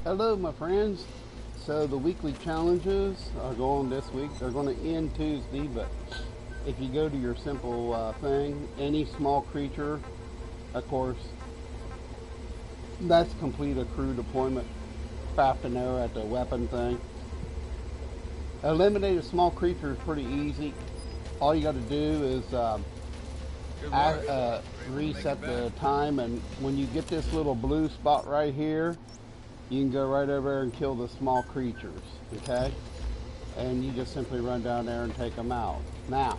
Hello, my friends. So the weekly challenges are going this week. They're going to end Tuesday, but if you go to your simple thing, any small creature, of course, that's complete a crew deployment. Craft an arrow at the weapon thing. Eliminate a small creature is pretty easy. All you got to do is reset the time, and when you get this little blue spot right here, you can go right over there and kill the small creatures, okay? And you just simply run down there and take them out. Now,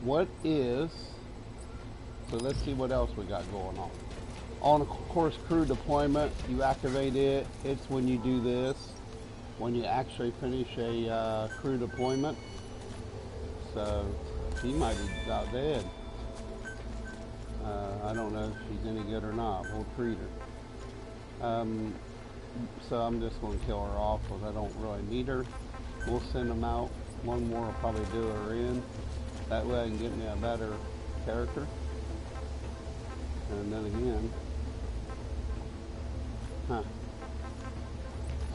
so let's see what else we got going on. On, of course, crew deployment, you activate it. It's when you do this, when you actually finish a crew deployment. So, she might be about dead. I don't know if she's any good or not. We'll treat her. So I'm just going to kill her off because I don't really need her. We'll send them out. One more will probably do her in. That way I can get me a better character. And then again,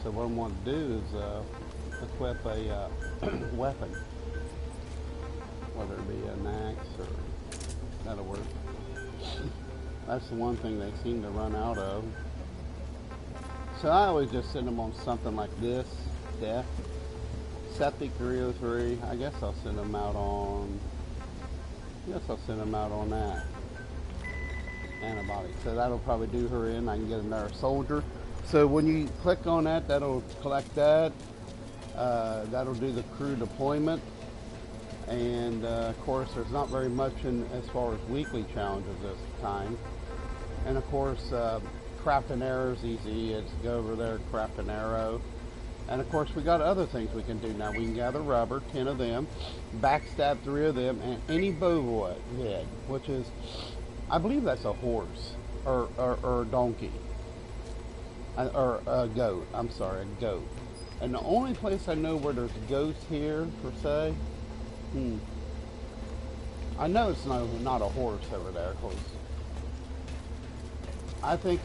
so what I want to do is equip a weapon, whether it be an axe or that'll work. That's the one thing they seem to run out of. So I always just send them on something like this, Death, Sept 303. I guess I'll send them out on that. Antibody. So that'll probably do her in. I can get another soldier. So when you click on that, that'll collect that. That'll do the crew deployment. And of course, there's not very much in as far as weekly challenges this time. And of course, craft an arrow is easy. It's go over there, craft an arrow. And of course, we got other things we can do now. We can gather rubber, 10 of them, backstab 3 of them, and any bow head, which is, I believe that's a horse or a donkey. Or a goat. I'm sorry, a goat. And the only place I know where there's goats here, per se, I know it's not a horse over there, cause I think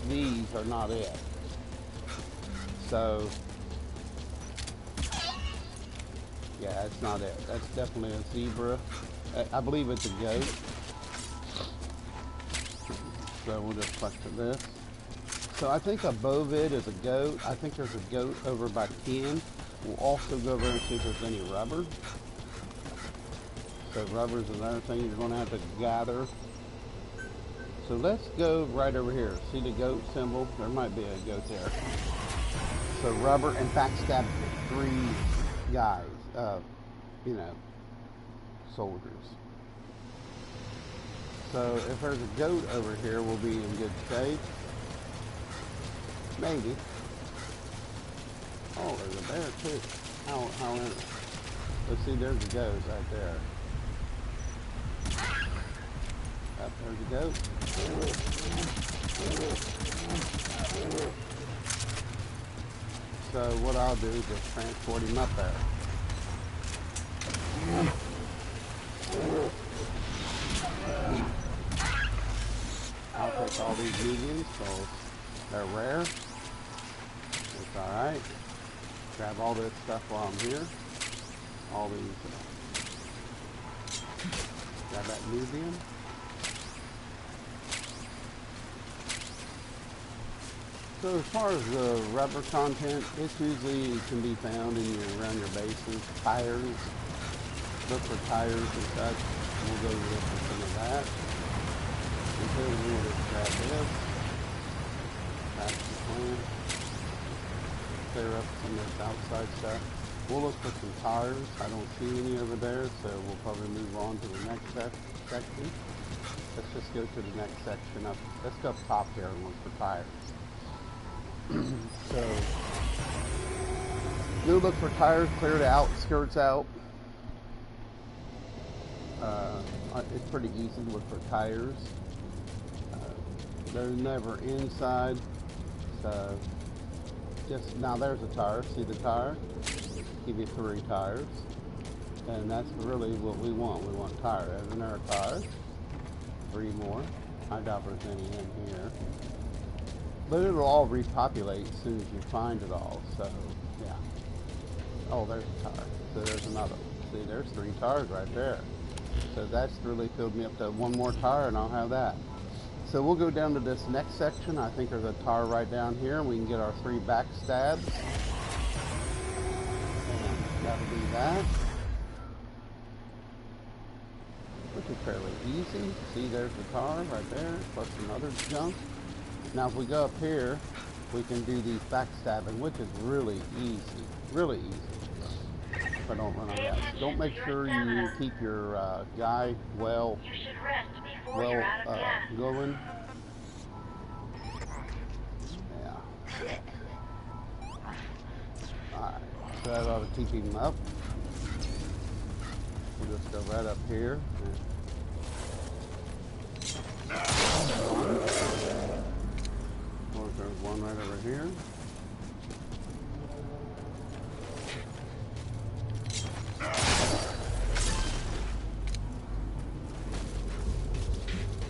these are not it. So yeah, that's not it. That's definitely a zebra. I believe it's a goat. So we'll just cluster this. So I think a bovid is a goat. I think there's a goat over by Ken. We'll also go over and see if there's any rubber. So rubber is another thing you're going to have to gather. So let's go right over here. See the goat symbol? There might be a goat there. So rubber and backstab 3 guys, soldiers. So if there's a goat over here, we'll be in good shape. Maybe. Oh, there's a bear too. How in it? Let's see, there's a goat right there. Up there's a goat. So what I'll do is just transport him up there. I'll take all these mediums, so they're rare. It's alright. Grab all this stuff while I'm here. All these. Grab that medium. So as far as the rubber content, it usually can be found around your bases. Tires. Look for tires and such. We'll go look for some of that. Until we'll just grab this. That's the plan. Clear up some of this outside stuff. We'll look for some tires. I don't see any over there, so we'll probably move on to the next section. Let's just go to the next section up. Let's go up top here and look for tires. So, we'll look for tires, clear the outskirts out. It's pretty easy to look for tires. They're never inside. So, just now there's a tire. See the tire? Give you 3 tires. And that's really what we want. We want tire. There's another tire. 3 more. I doubt there's any in here. But it'll all repopulate as soon as you find it all. So, yeah. Oh, there's a tire. So there's another. See, there's 3 tires right there. So that's really filled me up to 1 more tire, and I'll have that. So we'll go down to this next section. I think there's a tire right down here, and we can get our 3 backstabs. And that'll be that. Which is fairly easy. See, there's the tar right there, plus some other junk. Now if we go up here, we can do these backstabbing, which is really easy. Really easy. If I don't run out of gas. Don't make sure you keep your guy well going. Yeah. Alright, so that ought to keep him up. We'll just go right up here. Well, there's one right over here.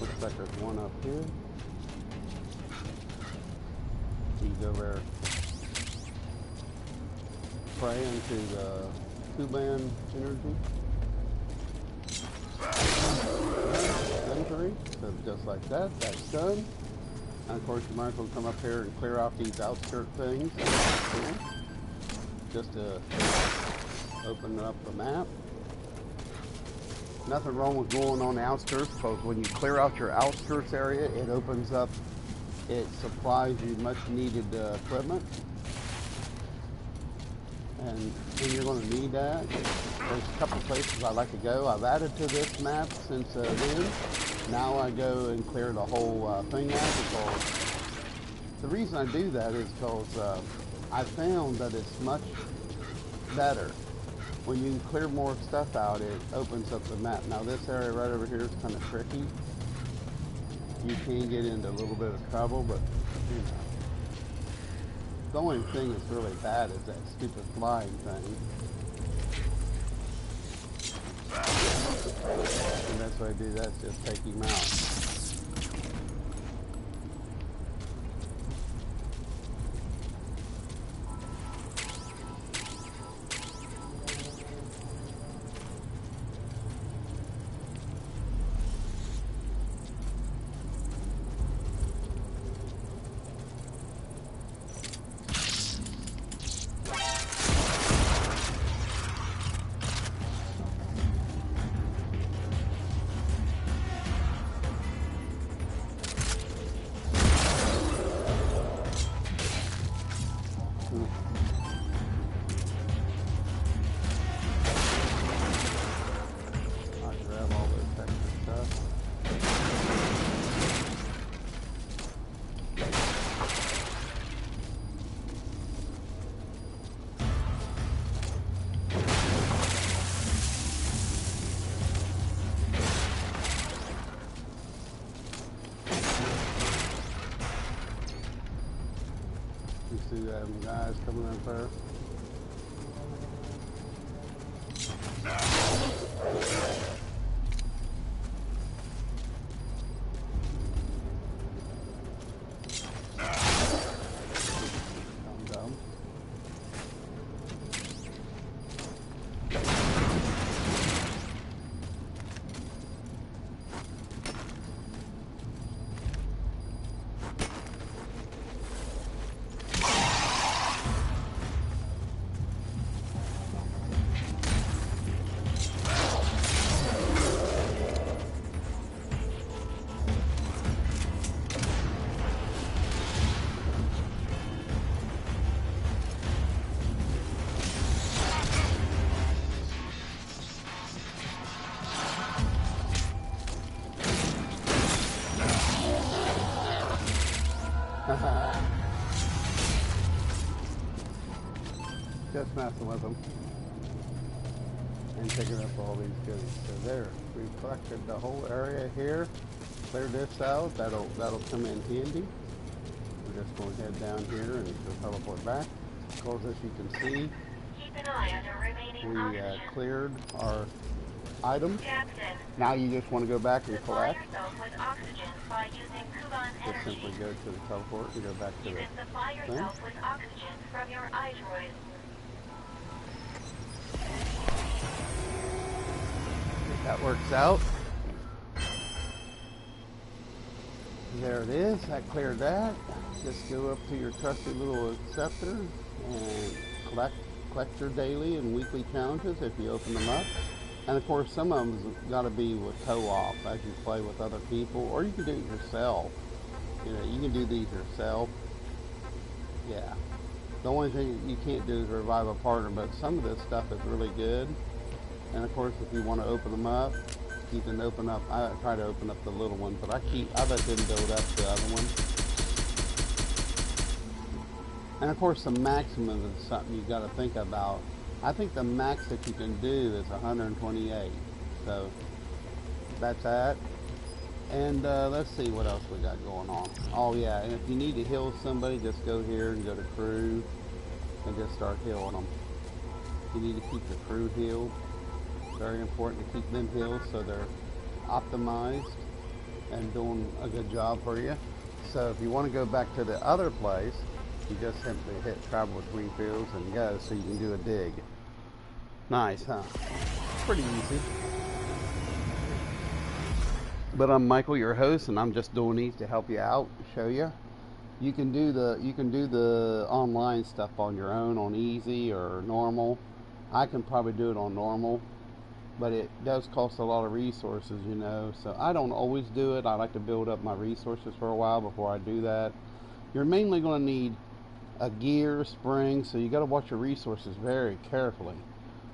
Looks like there's one up here. He's over praying to the Kuban energy. Injury. So just like that, that's done. And of course you might as well come up here and clear out these outskirt things. Just to open up the map. Nothing wrong with going on the outskirts, because when you clear out your outskirts area, it opens up, it supplies you much needed equipment. And you're going to need that. There's a couple places I like to go. I've added to this map since then. Now I go and clear the whole thing out, because the reason I do that is because I found that it's much better when you can clear more stuff out. It opens up the map. Now this area right over here is kind of tricky. You can get into a little bit of trouble, but you know. The only thing that's really bad is that stupid flying thing. And that's what I do, that's just take him out. See them guys coming up there. Just messing with them and picking up all these goodies. So there, we've collected the whole area here. Clear this out. That'll come in handy. We're just going to head down here and teleport back. Of course, as you can see, we cleared our items. Now you just want to go back and collect. Just simply go to the teleport and go back to the thing. That works out. There it is. That cleared that. Just go up to your trusty little acceptor and collect your daily and weekly challenges if you open them up. And of course, some of them got to be with co-op as you play with other people, or you can do it yourself. You know, you can do these yourself. Yeah. The only thing you can't do is revive a partner, but some of this stuff is really good. And of course, if you want to open them up, you can open up. I try to open up the little ones, but I let them build up the other ones. And of course, the maximum is something you got to think about. I think the max that you can do is 128. So that's that. And let's see what else we got going on. Oh yeah, and if you need to heal somebody, just go here and go to crew and just start healing them. You need to keep the crew healed. Very important to keep them healed so they're optimized and doing a good job for you. So if you want to go back to the other place, you just simply hit travel between fields and go so you can do a dig. Nice, huh? Pretty easy. But I'm Michael, your host, and I'm just doing these to help you out, show you. You can do the online stuff on your own on easy or normal. I can probably do it on normal, but it does cost a lot of resources, you know. So I don't always do it. I like to build up my resources for a while before I do that. You're mainly going to need a gear, spring, so you got to watch your resources very carefully.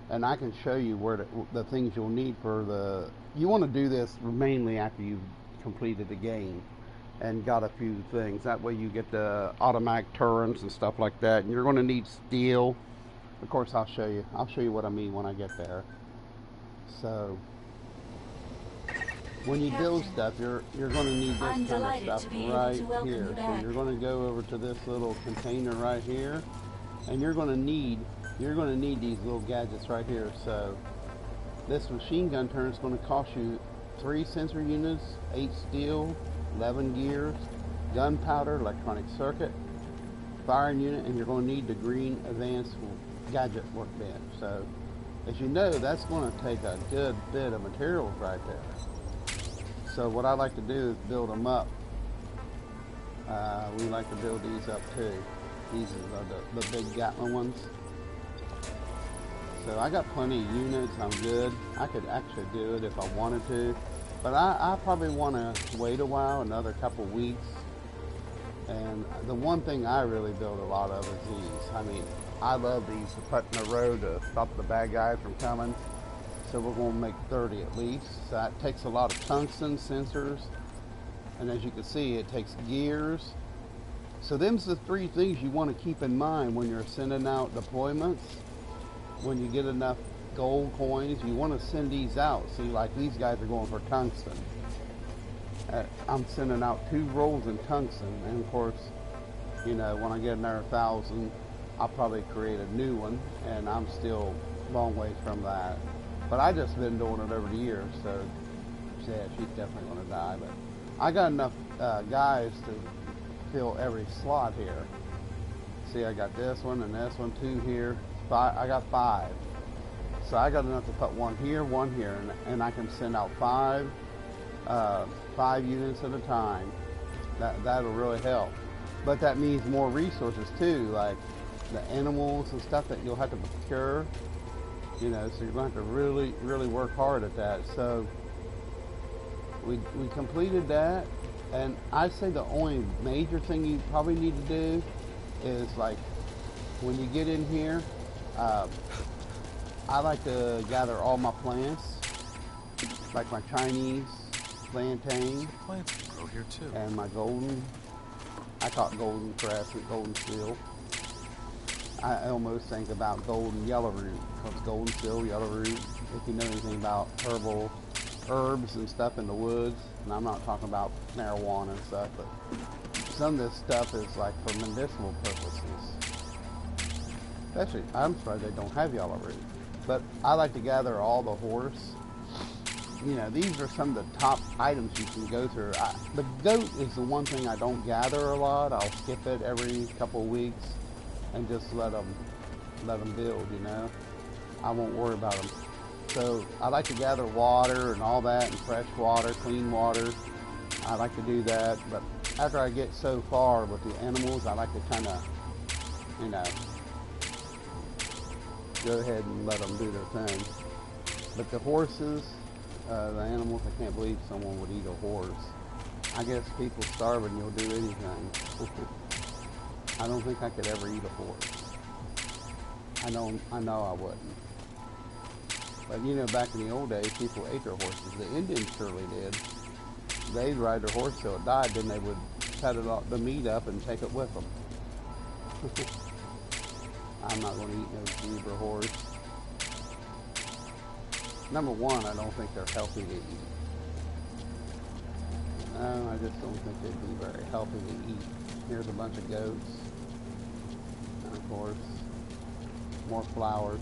And I can show you where the things you'll need for the. You want to do this mainly after you've completed the game and got a few things. That way you get the automatic turrets and stuff like that. And you're going to need steel. Of course, I'll show you. I'll show you what I mean when I get there. So when you build stuff, you're going to need this kind of stuff right here. So you're going to go over to this little container right here, and you're going to need these little gadgets right here. So this machine gun turret is going to cost you 3 sensor units, 8 steel, 11 gears, gunpowder, electronic circuit, firing unit, and you're going to need the green advanced gadget workbench. So as you know, that's going to take a good bit of materials right there. So what I like to do is build them up. We like to build these up too. These are the big Gatling ones. So I got plenty of units. I'm good. I could actually do it if I wanted to, but I probably want to wait a while, another couple weeks. And the one thing I really build a lot of is these. I mean, I love these to put in the road to stop the bad guys from coming. So we're going to make 30 at least. So that takes a lot of tungsten sensors. And as you can see, it takes gears. So them's the 3 things you want to keep in mind when you're sending out deployments. When you get enough gold coins, you want to send these out. See, like these guys are going for tungsten. I'm sending out 2 rolls in tungsten. And of course, you know, when I get another 1,000, I'll probably create a new one. And I'm still a long ways from that. But I just been doing it over the years. So, yeah, she's definitely going to die. But I got enough guys to fill every slot here. See, I got this one and this one, 2 here. I got 5. So I got enough to put 1 here, and I can send out 5 units at a time. That'll really help. But that means more resources too, like the animals and stuff that you'll have to procure. You know, so you're going to have to really, really work hard at that. So we completed that, and I'd say the only major thing you probably need to do is like when you get in here. I like to gather all my plants, like my Chinese plantain. Plants grow here too. And my golden, I call it golden crescent, golden seal. I almost think about golden yellow root, because golden seal, yellow root, if you know anything about herbal herbs and stuff in the woods, and I'm not talking about marijuana and stuff, but some of this stuff is like for medicinal purposes. Especially, I'm surprised they don't have yellow root. But I like to gather all the horse you know, these are some of the top items you can go through. The goat is the one thing I don't gather a lot. I'll skip it every couple of weeks and just let them build, you know. I won't worry about them. So I like to gather water and all that, and fresh water, clean water. I like to do that, but after I get so far with the animals, I like to kind of, you know, go ahead and let them do their thing. But the horses, the animals, I can't believe someone would eat a horse. I guess people starving, you'll do anything. I don't think I could ever eat a horse. I know I wouldn't. But you know, back in the old days, people ate their horses. The Indians surely did. They'd ride their horse till it died, then they would cut it off, the meat up and take it with them. I'm not going to eat no zebra horse. Number one, I don't think they're healthy to eat. No, I just don't think they'd be very healthy to eat. Here's a bunch of goats. And of course, more flowers.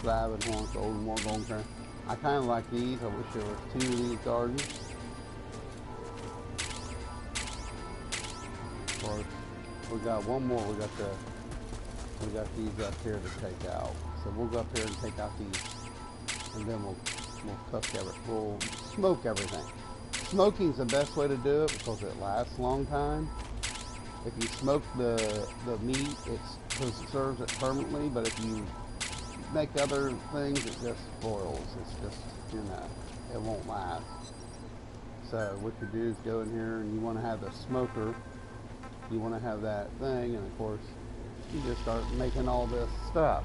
Slab and horn, golden, more golden crown. I kind of like these. I wish there was two of these gardens. Of course, we got one more. We got these up here to take out. So we'll go up here and take out these, and then we'll cook everything. We'll smoke everything. Smoking's the best way to do it because it lasts a long time. If you smoke the meat, it preserves it permanently. But if you make other things, it just spoils. It's just, you know, it won't last. So what you do is go in here, and you want to have the smoker. You want to have that thing, and of course, you just start making all this stuff.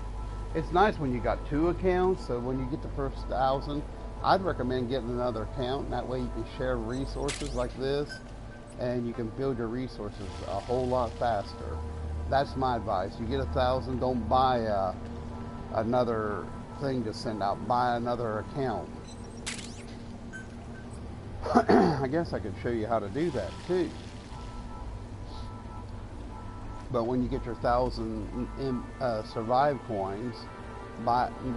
It's nice when you got two accounts, so when you get the first 1,000, I'd recommend getting another account, and that way you can share resources like this, and you can build your resources a whole lot faster. That's my advice. You get 1,000, don't buy another thing to send out. Buy another account. I guess I could show you how to do that too. But when you get your 1,000 survive coins,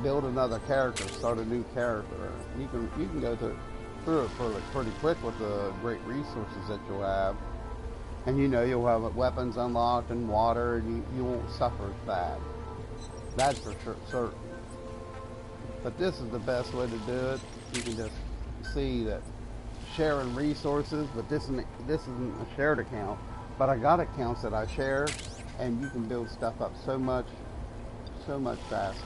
build another character, start a new character. You can go through it pretty quick with the great resources that you'll have, and you know you'll have weapons unlocked and water, and you won't suffer as bad. That's for sure, certain. But this is the best way to do it. You can just see that sharing resources, but this isn't a shared account. But I got accounts that I share, and you can build stuff up so much faster.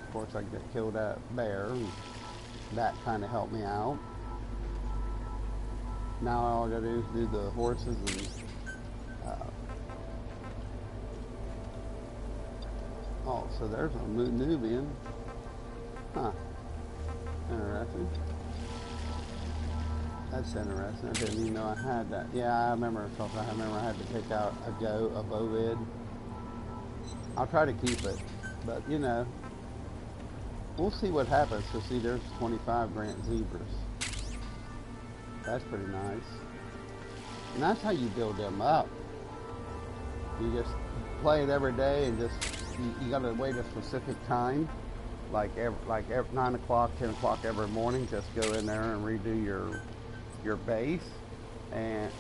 Of course, I just killed that bear, and that kind of helped me out. Now all I gotta do is do the horses and oh, so there's a Nubian. Huh. Interesting. That's interesting. I didn't even know I had that. Yeah, I remember I had to take out a bovid. I'll try to keep it, but you know, we'll see what happens. So see, there's 25 Grant zebras. That's pretty nice. And that's how you build them up. You just play it every day, and just you got to wait a specific time, like every 9 o'clock, 10 o'clock every morning. Just go in there and redo your base, and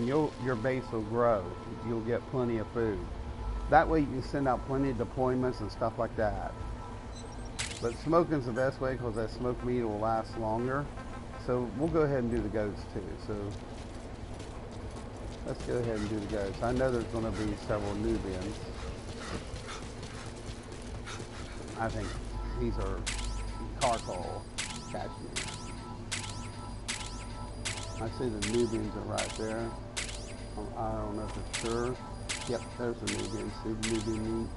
your base will grow. You'll get plenty of food. That way you can send out plenty of deployments and stuff like that. But smoking's the best way because that smoked meat will last longer. So we'll go ahead and do the goats too. So let's go ahead and do the goats. I know there's going to be several Nubians. I think these are charcoal cashmere. I see the Nubians are right there. I don't know if it's sure. Yep, there's the Nubians. See the Nubian meat.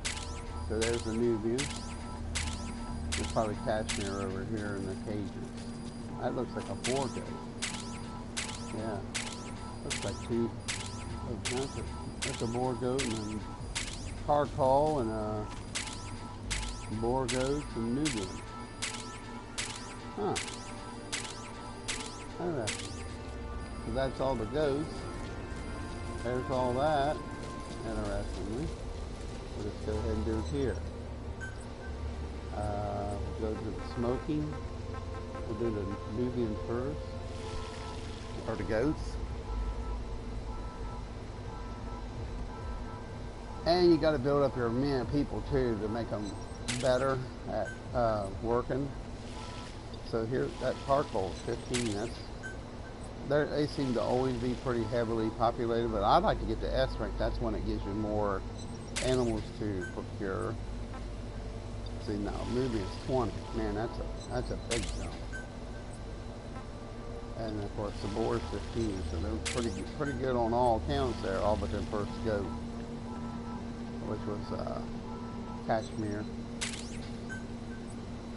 So there's the Nubians. There's probably cashmere over here in the cages. That looks like a boar goat. Yeah. Looks like two. That's a boar goat and then charcoal and a boar goat and Nubian. Huh. Alright. So that's all the goats. There's all that, interestingly. We'll just go ahead and do it here. We'll go to the smoking. We'll do the Nubian first, or the goats. And you got to build up your men people too to make them better at working. So here, that charcoal is 15. They seem to always be pretty heavily populated, but I'd like to get to S rank. That's when it gives you more animals to procure. See now, Nubian's 20. Man, that's a big jump. And of course the boar's 15, so they're pretty good on all counts there, all but their first goat, which was Kashmir.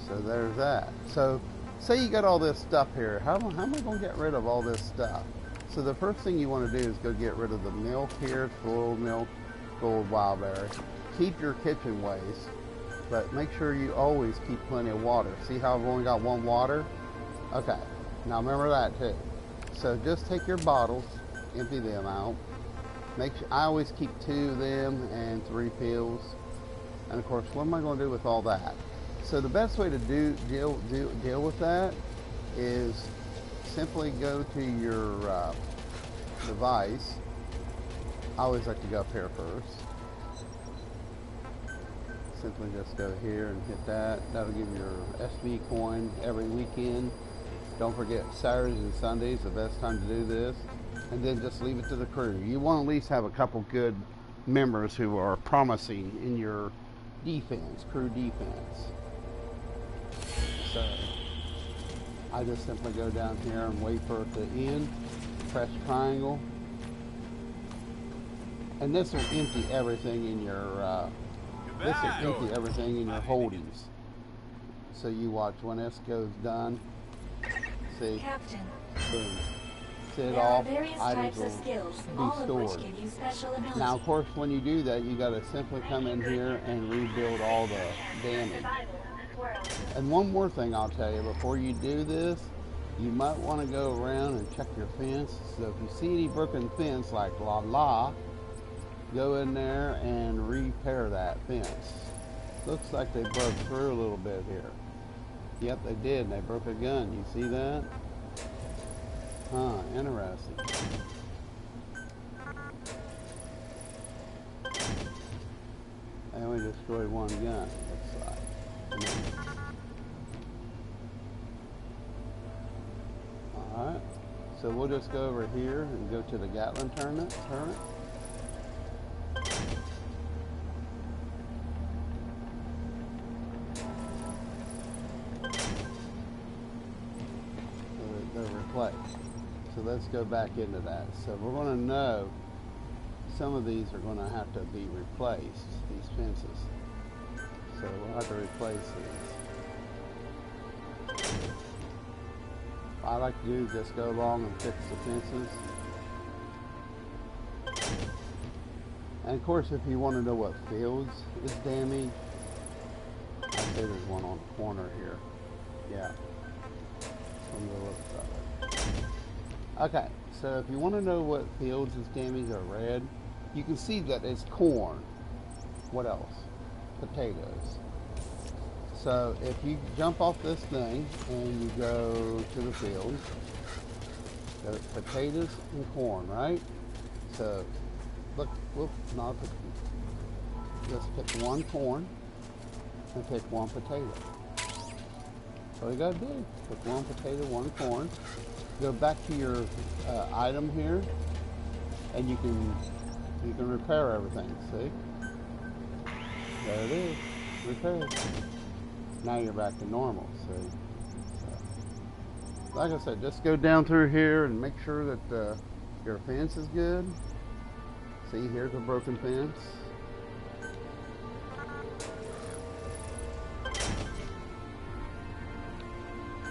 So there's that. So say you got all this stuff here. How am I going to get rid of all this stuff? So the first thing you want to do is go get rid of the milk here, spoiled milk, gold wildberry. Keep your kitchen waste, but make sure you always keep plenty of water. See how I've only got one water? Okay, now remember that too. So just take your bottles, empty them out. Make sure, I always keep 2 of them and 3 pills. And of course, what am I going to do with all that? So the best way to deal with that is simply go to your device. I always like to go up here first. Simply just go here and hit that. That'll give you your SV coin every weekend. Don't forget Saturdays and Sundays, the best time to do this. And then just leave it to the crew. You want to at least have a couple good members who are promising in your defense, crew defense. So I just simply go down here and wait for it to end, press triangle, and this will empty everything in your holdings. So you watch when this goes done. See, Captain. boom. See it There all. are various Items types of skills, will all be of which stored. give you special abilities. Now, of course, when you do that, you got to simply come in here and rebuild all the damage. And one more thing I'll tell you before you do this, you might want to go around and check your fence. So if you see any broken fence like go in there and repair that fence. Looks like they broke through a little bit here. Yep, they did. They broke a gun. You see that? Huh, interesting. They only destroyed one gun, looks like. Alright, so we'll just go over here and go to the Gatlin turret. They're replaced. So let's go back into that. So we're going to know some of these are going to have to be replaced, these fences. So we'll have to replace these. What I like to do is just go along and fix the fences. And of course, if you want to know what fields is damaged, I'd say there's one on the corner here. Yeah. From the looks of it. Okay, so if you want to know what fields is damaged or red, you can see that it's corn. What else? Potatoes. So if you jump off this thing and you go to the field, there's potatoes and corn, right? So look, not just pick one corn and pick one potato. That's all you gotta do. Pick one potato, one corn. Go back to your item here, and you can repair everything. See? There it is, repaired. Now you're back to normal. See? So, like I said, just go down through here and make sure that your fence is good. See, here's a broken fence.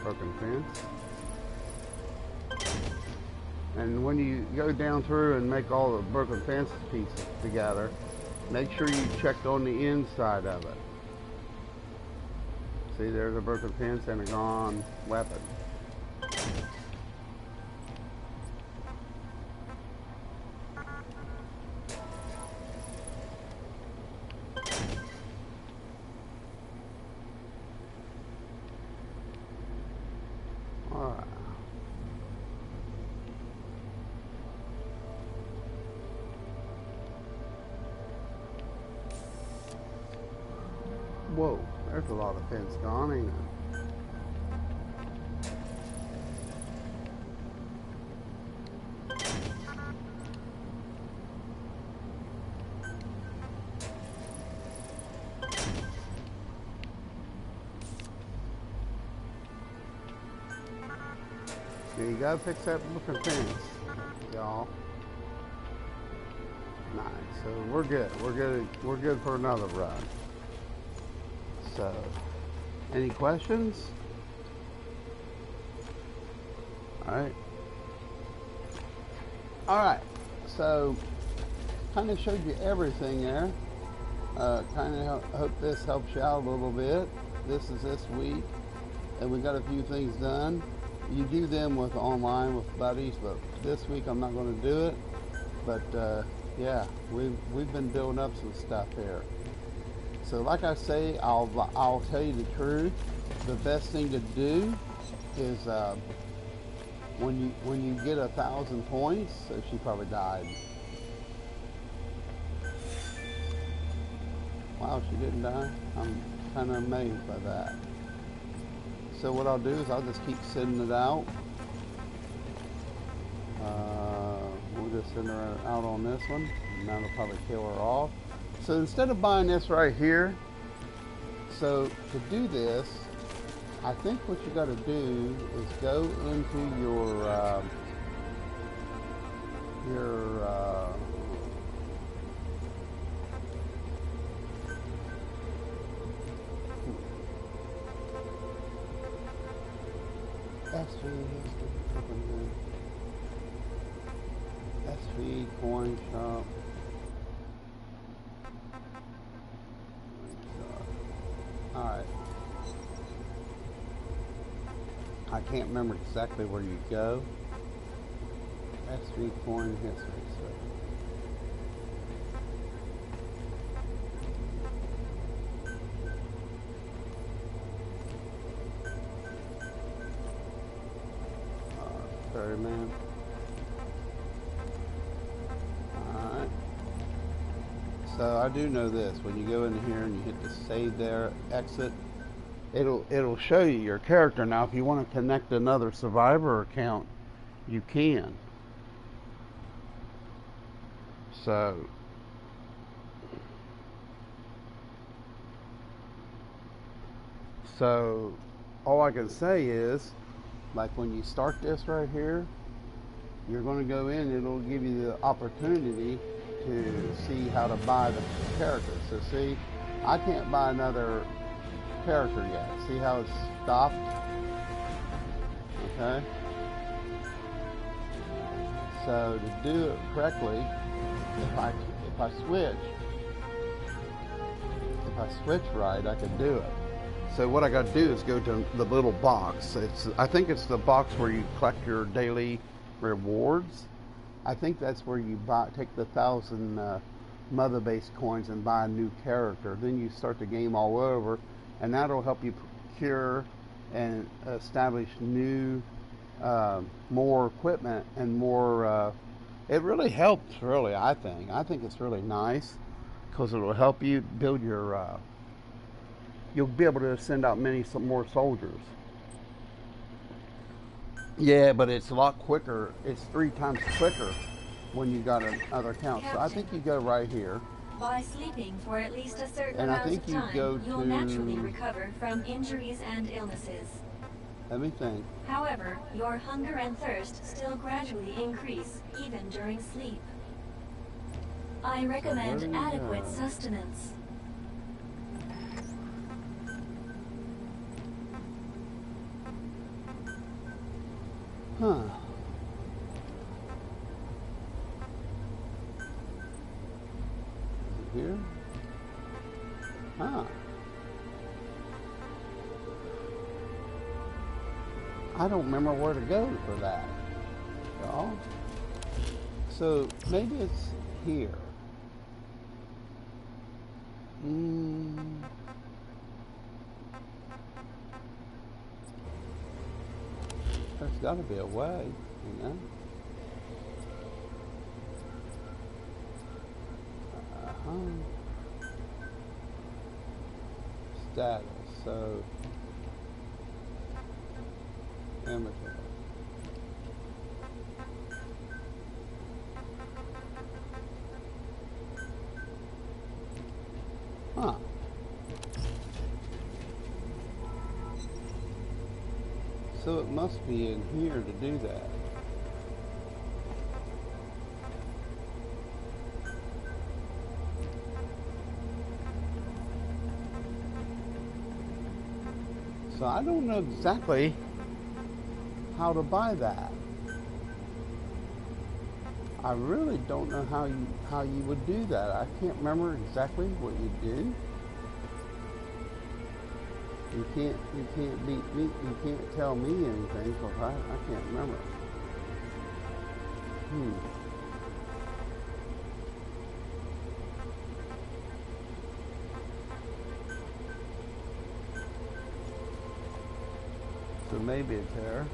Broken fence. And when you go down through and make all the broken fence pieces together, make sure you check on the inside of it. See, there's a broken fence and a gone weapon. Whoa, there's a lot of fence gone, ain't there? You gotta fix that looking fence, y'all. Nice. So we're good. We're good for another run. So, any questions? All right. So, kind of showed you everything there. Kind of hope this helps you out a little bit. This is this week, and we got a few things done. You do them with online with buddies, but this week I'm not going to do it. But yeah, we've been building up some stuff here. So like I say, I'll tell you the truth. The best thing to do is when you get 1,000 points. So she probably died. Wow, she didn't die. I'm kind of amazed by that. So what I'll do is I'll just keep sending it out. We'll just send her out on this one, and that'll probably kill her off. So instead of buying this right here, so to do this, I think what you got to do is go into your SV coin shop. Alright. I can't remember exactly where you go. SV coin history. Man. Alright. So I do know this. When you go in here and you hit the save there, exit, it'll show you your character. Now if you want to connect another survivor account, you can. So all I can say is, like when you start this right here, you're going to go in, it'll give you the opportunity to see how to buy the character. So see, I can't buy another character yet. See how it's stopped? Okay. So to do it correctly, if I switch right, I can do it. So what I got to do is go to the little box. I think it's the box where you collect your daily rewards. I think that's where you take the 1,000 mother base coins and buy a new character. Then you start the game all over, and that'll help you procure and establish new, more equipment and more. It really helps. Really, I think it's really nice because it will help you build your. You'll be able to send out some more soldiers. Yeah, but it's a lot quicker. It's 3 times quicker when you got another account. So I think you go right here. By sleeping for at least a certain amount of time, you'll naturally recover from injuries and illnesses. Let me think. However, your hunger and thirst still gradually increase, even during sleep. I recommend adequate sustenance. Huh. Here? Huh. I don't remember where to go for that, y'all. So maybe it's here. There's got to be a way, you know. status. So inventory. Huh. So it must be in here to do that. So I don't know exactly how to buy that. I really don't know how you would do that. I can't remember exactly what you do. You can't beat me. You can't tell me anything because I can't remember. So maybe it's there.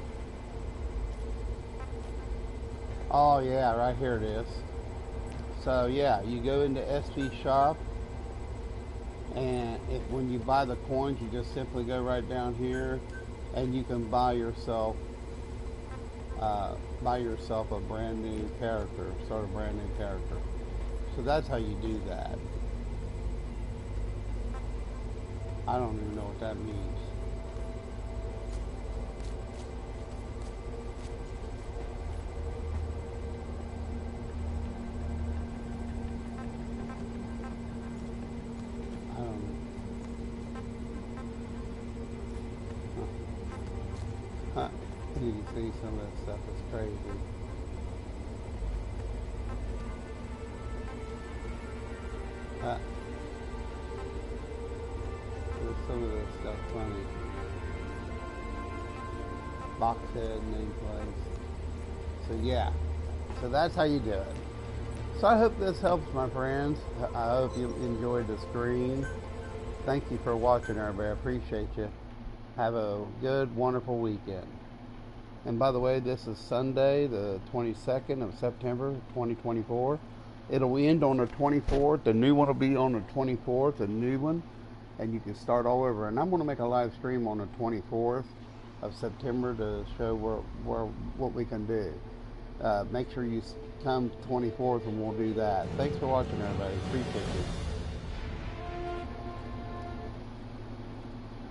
Oh yeah, right here it is. So yeah, you go into SV shop, and when you buy the coins, you just simply go right down here, and you can buy yourself a brand new character, start a brand new character. So that's how you do that. I don't even know what that means. Huh. You can see some of that stuff is crazy. Some of this stuff funny. Box head, nameplate. So yeah, so that's how you do it. So I hope this helps, my friends. I hope you enjoyed the screen. Thank you for watching, everybody. I appreciate you. Have a good, wonderful weekend. And by the way, this is Sunday, the 22nd of September, 2024. It'll end on the 24th. The new one will be on the 24th, a new one. And you can start all over. And I'm going to make a live stream on the 24th of September to show what we can do. Make sure you come 24th and we'll do that. Thanks for watching, everybody. Appreciate it.